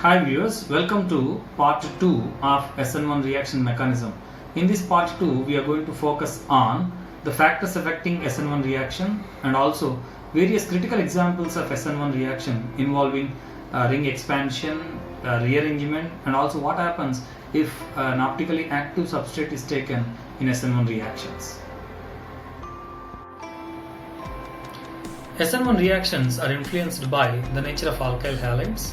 Hi viewers, welcome to part 2 of SN1 reaction mechanism. In this part 2, we are going to focus on the factors affecting SN1 reaction and also various critical examples of SN1 reaction involving ring expansion, rearrangement, and also what happens if an optically active substrate is taken in SN1 reactions. SN1 reactions are influenced by the nature of alkyl halides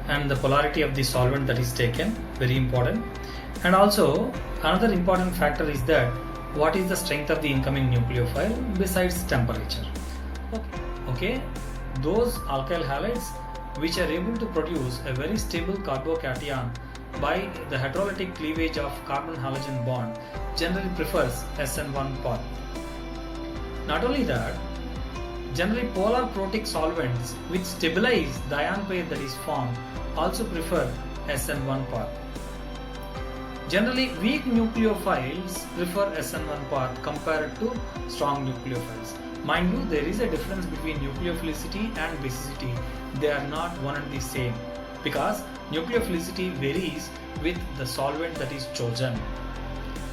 and the polarity of the solvent that is taken, very important. And also another important factor is that what is the strength of the incoming nucleophile besides temperature. Okay, those alkyl halides which are able to produce a very stable carbocation by the heterolytic cleavage of carbon halogen bond generally prefers SN1 path. Not only that, generally polar protic solvents which stabilize the ion pair that is formed also prefer SN1 path. Generally weak nucleophiles prefer SN1 path compared to strong nucleophiles. Mind you, there is a difference between nucleophilicity and basicity. They are not one and the same because nucleophilicity varies with the solvent that is chosen.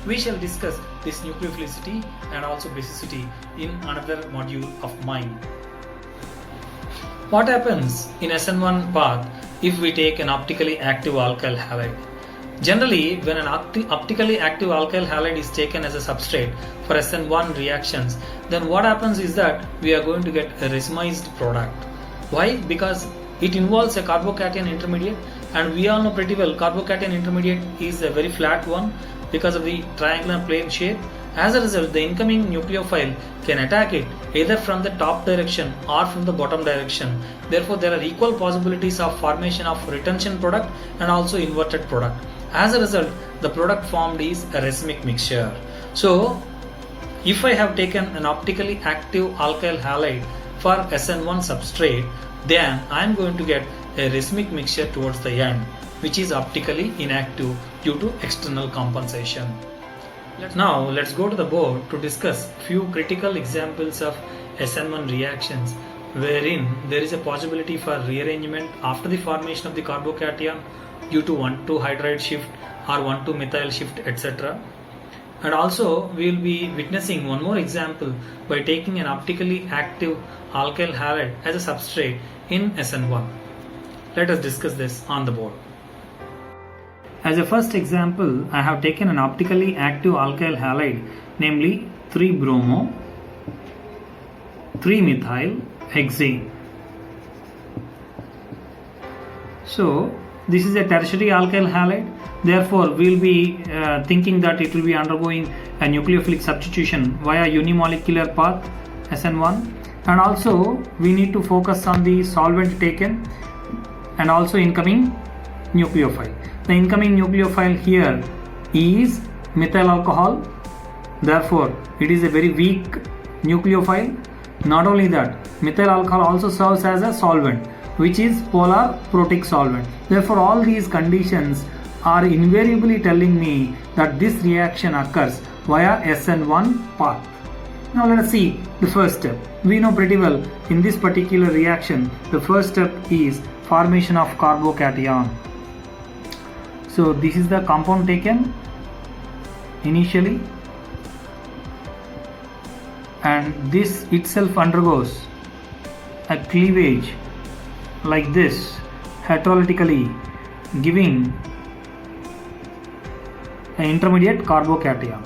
We shall discuss this nucleophilicity and also basicity in another module of mine. What happens in SN1 path if we take an optically active alkyl halide? Generally, when an optically active alkyl halide is taken as a substrate for SN1 reactions, then what happens is that we are going to get a racemized product. Why? Because it involves a carbocation intermediate, and we all know pretty well carbocation intermediate is a very flat one because of the triangular plane shape. As a result, the incoming nucleophile can attack it either from the top direction or from the bottom direction. Therefore, there are equal possibilities of formation of retention product and also inverted product. As a result, the product formed is a racemic mixture. So, if I have taken an optically active alkyl halide for SN1 substrate, then I am going to get a racemic mixture towards the end, which is optically inactive due to external compensation. Now let's go to the board to discuss few critical examples of SN1 reactions wherein there is a possibility for rearrangement after the formation of the carbocation due to 1,2-hydride shift or 1,2-methyl shift, etc. And also we will be witnessing one more example by taking an optically active alkyl halide as a substrate in SN1. Let us discuss this on the board. As a first example, I have taken an optically active alkyl halide, namely 3-bromo, 3-methyl hexane. So this is a tertiary alkyl halide. Therefore, we will be thinking that it will be undergoing a nucleophilic substitution via unimolecular path SN1, and also we need to focus on the solvent taken and also incoming nucleophile. The incoming nucleophile here is methyl alcohol. Therefore, it is a very weak nucleophile. Not only that, methyl alcohol also serves as a solvent, which is polar protic solvent. Therefore, all these conditions are invariably telling me that this reaction occurs via SN1 path. Now let us see the first step. We know pretty well in this particular reaction, the first step is formation of carbocation. So this is the compound taken initially, and this itself undergoes a cleavage like this heterolytically, giving an intermediate carbocation.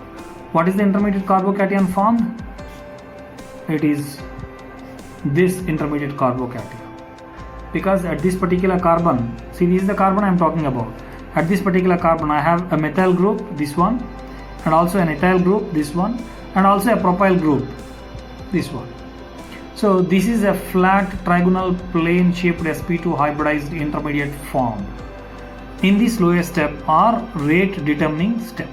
What is the intermediate carbocation formed? It is this intermediate carbocation, because at this particular carbon, see, this is the carbon I am talking about. At this particular carbon I have a methyl group, this one, and also an ethyl group, this one, and also a propyl group, this one. So this is a flat trigonal plane shaped sp2 hybridized intermediate formed in this lowest step or rate determining step.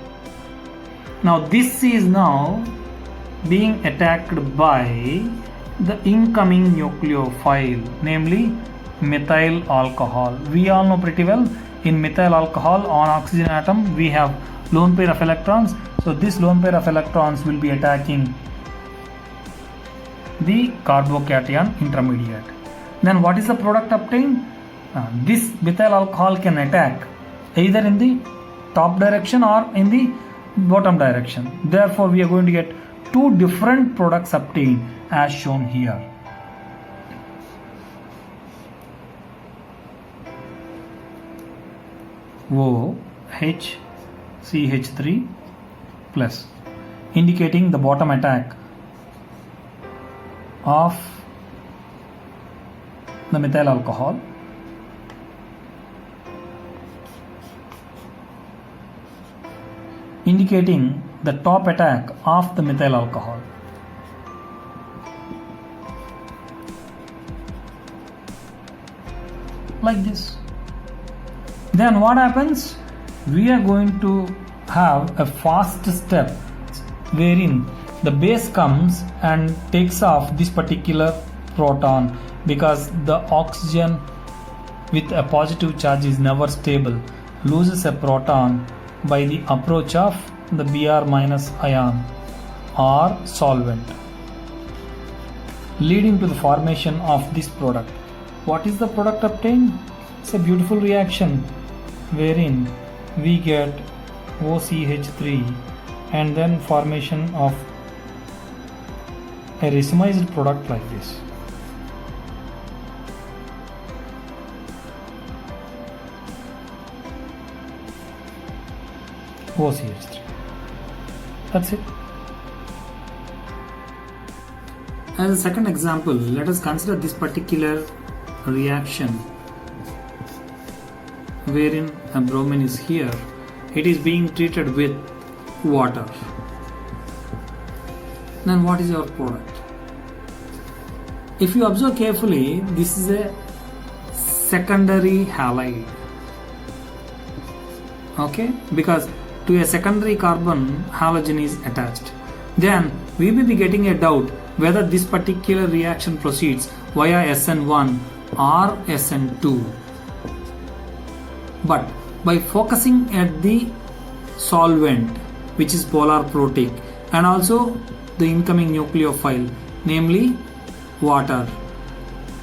Now this is now being attacked by the incoming nucleophile, namely methyl alcohol. We all know pretty well in methyl alcohol on oxygen atom we have lone pair of electrons. So this lone pair of electrons will be attacking the carbocation intermediate. Then what is the product obtained? This methyl alcohol can attack either in the top direction or in the bottom direction. Therefore, we are going to get two different products obtained as shown here. OHCH3 plus, indicating the bottom attack of the methyl alcohol, indicating the top attack of the methyl alcohol. Like this. Then what happens? We are going to have a fast step wherein the base comes and takes off this particular proton, because the oxygen with a positive charge is never stable, loses a proton by the approach of the Br minus ion or solvent, leading to the formation of this product. What is the product obtained? It's a beautiful reaction wherein we get OCH3 and then formation of a racemized product like this. OCH3. That's it. As a second example, let us consider this particular reaction wherein a bromine is here. It is being treated with water. Then what is our product? If you observe carefully, this is a secondary halide. Okay, because to a secondary carbon halogen is attached. Then we may be getting a doubt whether this particular reaction proceeds via SN1 or SN2. But by focusing at the solvent, which is polar protic, and also the incoming nucleophile, namely water,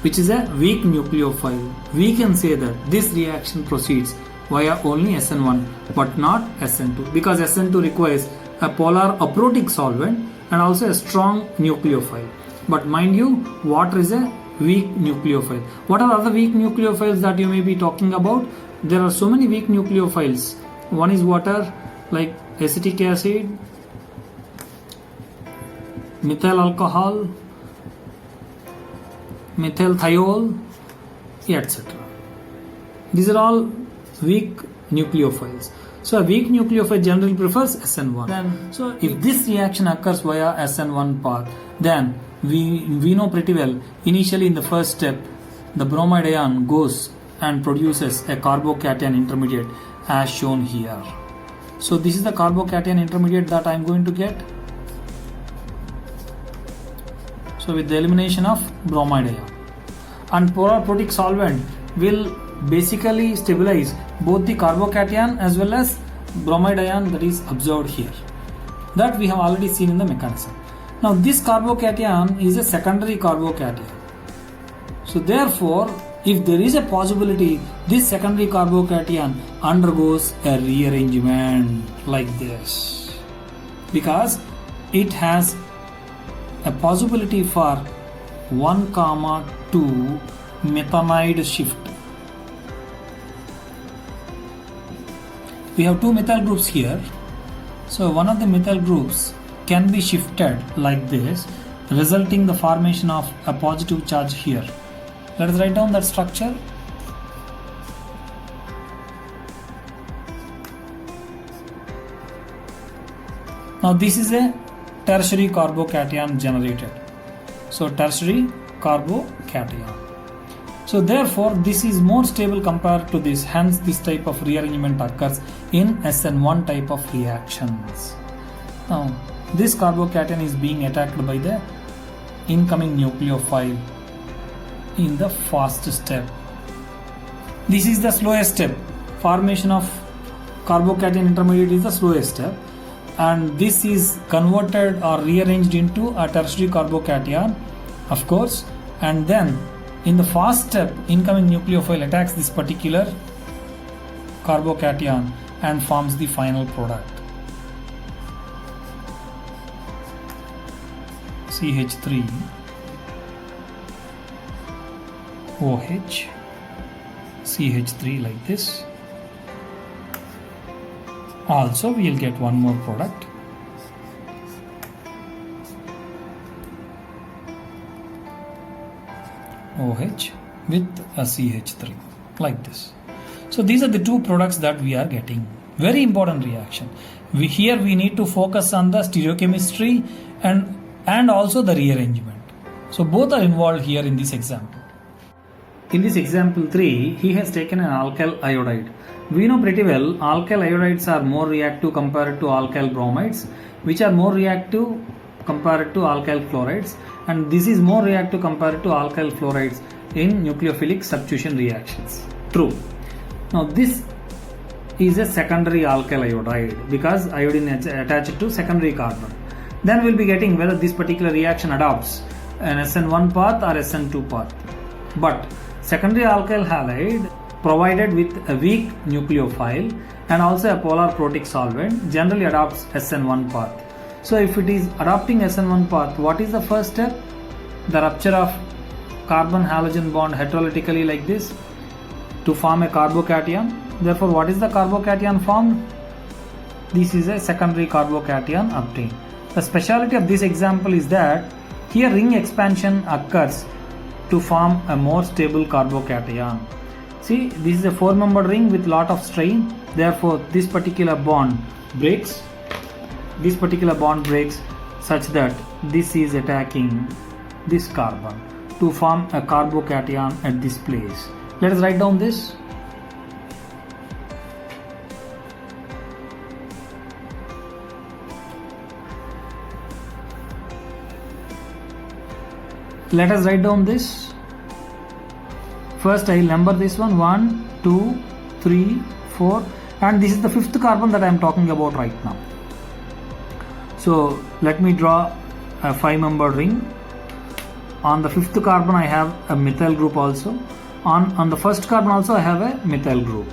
which is a weak nucleophile, we can say that this reaction proceeds via only SN1 but not SN2, because SN2 requires a polar aprotic solvent and also a strong nucleophile. But mind you, water is a weak nucleophile. What are other weak nucleophiles that you may be talking about? There are so many weak nucleophiles. One is water, like acetic acid, methyl alcohol, methyl thiol, etc. These are all weak nucleophiles. So a weak nucleophile generally prefers SN1. So if this reaction occurs via SN1 path, then we know pretty well, initially in the first step, the bromide ion goes and produces a carbocation intermediate as shown here. So this is the carbocation intermediate that I am going to get. So with the elimination of bromide ion, and polar protic solvent will basically stabilize both the carbocation as well as bromide ion that is observed here. That we have already seen in the mechanism. Now this carbocation is a secondary carbocation. So therefore, if there is a possibility, this secondary carbocation undergoes a rearrangement like this, because it has a possibility for 1,2 methanide shift. We have two methyl groups here. So one of the methyl groups can be shifted like this, resulting the formation of a positive charge here. Let us write down that structure. Now this is a tertiary carbocation generated. So tertiary carbocation. So therefore this is more stable compared to this, hence this type of rearrangement occurs in SN1 type of reactions. Now this carbocation is being attacked by the incoming nucleophile in the fast step. This is the slowest step. Formation of carbocation intermediate is the slowest step, and this is converted or rearranged into a tertiary carbocation, of course, and then In the fast step, incoming nucleophile attacks this particular carbocation and forms the final product. CH3 OH CH3 like this. Also we will get one more product. OH with a CH3 like this. So these are the two products that we are getting. Very important reaction. Here we need to focus on the stereochemistry and also the rearrangement. So both are involved here in this example. In this example 3, he has taken an alkyl iodide. We know pretty well alkyl iodides are more reactive compared to alkyl bromides, which are more reactive compared to alkyl chlorides, and this is more reactive compared to alkyl fluorides in nucleophilic substitution reactions. True. Now this is a secondary alkyl iodide because iodine is attached to secondary carbon. Then we'll be getting whether this particular reaction adopts an SN1 path or SN2 path. But secondary alkyl halide provided with a weak nucleophile and also a polar protic solvent generally adopts SN1 path. So if it is adopting SN1 path, what is the first step? The rupture of carbon halogen bond heterolytically like this to form a carbocation. Therefore, what is the carbocation formed? This is a secondary carbocation obtained. The speciality of this example is that here ring expansion occurs to form a more stable carbocation. See, this is a 4-membered ring with lot of strain. Therefore, this particular bond breaks. This particular bond breaks such that this is attacking this carbon to form a carbocation at this place. Let us write down this. Let us write down this. First I will number this one 1, 2, 3, 4, and this is the 5th carbon that I am talking about right now. So let me draw a 5-membered ring. On the 5th carbon I have a methyl group also. On the 1st carbon also I have a methyl group.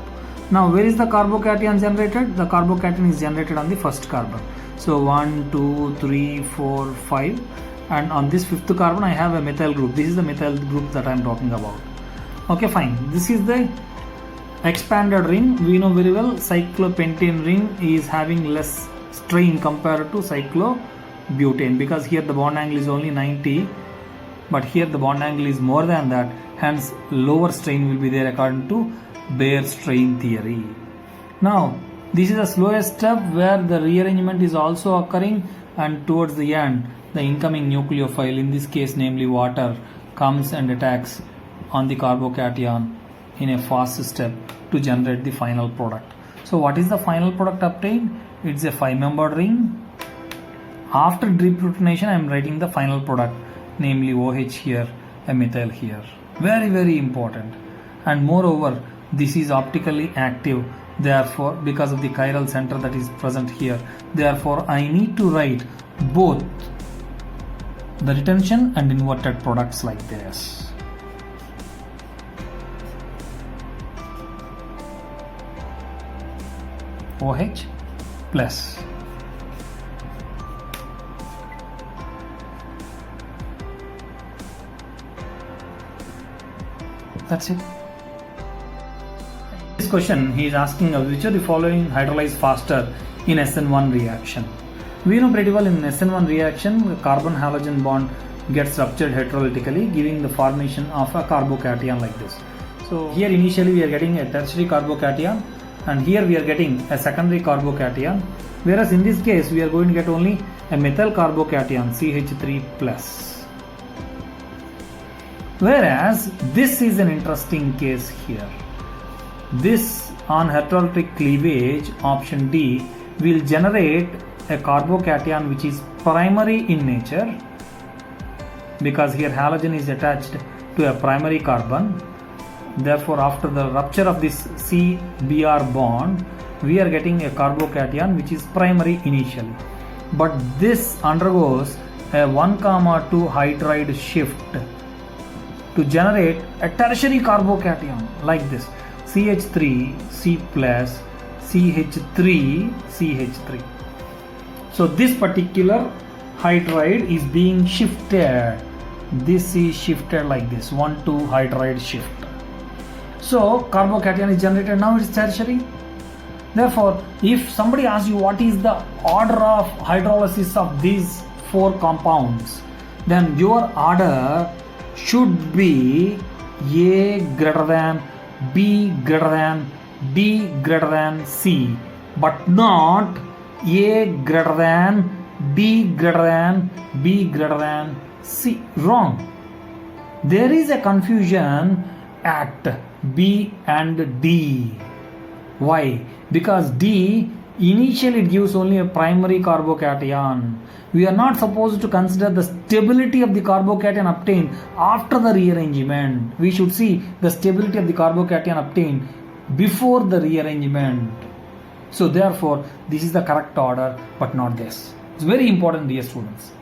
Now where is the carbocation generated? The carbocation is generated on the 1st carbon. So 1, 2, 3, 4, 5, and on this 5th carbon I have a methyl group. This is the methyl group that I am talking about. Okay, fine. This is the expanded ring. We know very well cyclopentane ring is having less strain compared to cyclobutane because here the bond angle is only 90, but here the bond angle is more than that, hence lower strain will be there according to Baer strain theory. Now this is the slowest step where the rearrangement is also occurring, and towards the end the incoming nucleophile, in this case namely water, comes and attacks on the carbocation in a fast step to generate the final product. So what is the final product obtained? It's a 5-membered ring. After deprotonation I am writing the final product, namely OH here, a methyl here. Very, very important. And moreover, this is optically active. Therefore, because of the chiral center that is present here, therefore I need to write both the retention and inverted products like this. OH plus that's it. This question he is asking which of the following hydrolyze faster in SN1 reaction. We know pretty well in SN1 reaction the carbon halogen bond gets ruptured heterolytically, giving the formation of a carbocation like this. So here initially we are getting a tertiary carbocation, and here we are getting a secondary carbocation, whereas in this case we are going to get only a methyl carbocation CH3 plus. Whereas this is an interesting case here. This on heterolytic cleavage, option D, will generate a carbocation which is primary in nature, because here halogen is attached to a primary carbon. Therefore, after the rupture of this CBr bond, we are getting a carbocation which is primary initially. But this undergoes a 1,2 hydride shift to generate a tertiary carbocation like this: CH3, C plus, CH3, CH3. So this particular hydride is being shifted. This is shifted like this, 1,2 hydride shift. So carbocation is generated. Now it's tertiary. Therefore, if somebody asks you what is the order of hydrolysis of these 4 compounds, then your order should be A greater than, B greater than, D greater than, C, but not A greater than, D greater than, B greater than, C. Wrong. There is a confusion at B and D. Why? Because D initially it gives only a primary carbocation. We are not supposed to consider the stability of the carbocation obtained after the rearrangement. We should see the stability of the carbocation obtained before the rearrangement. So therefore, this is the correct order, but not this. It's very important, dear students.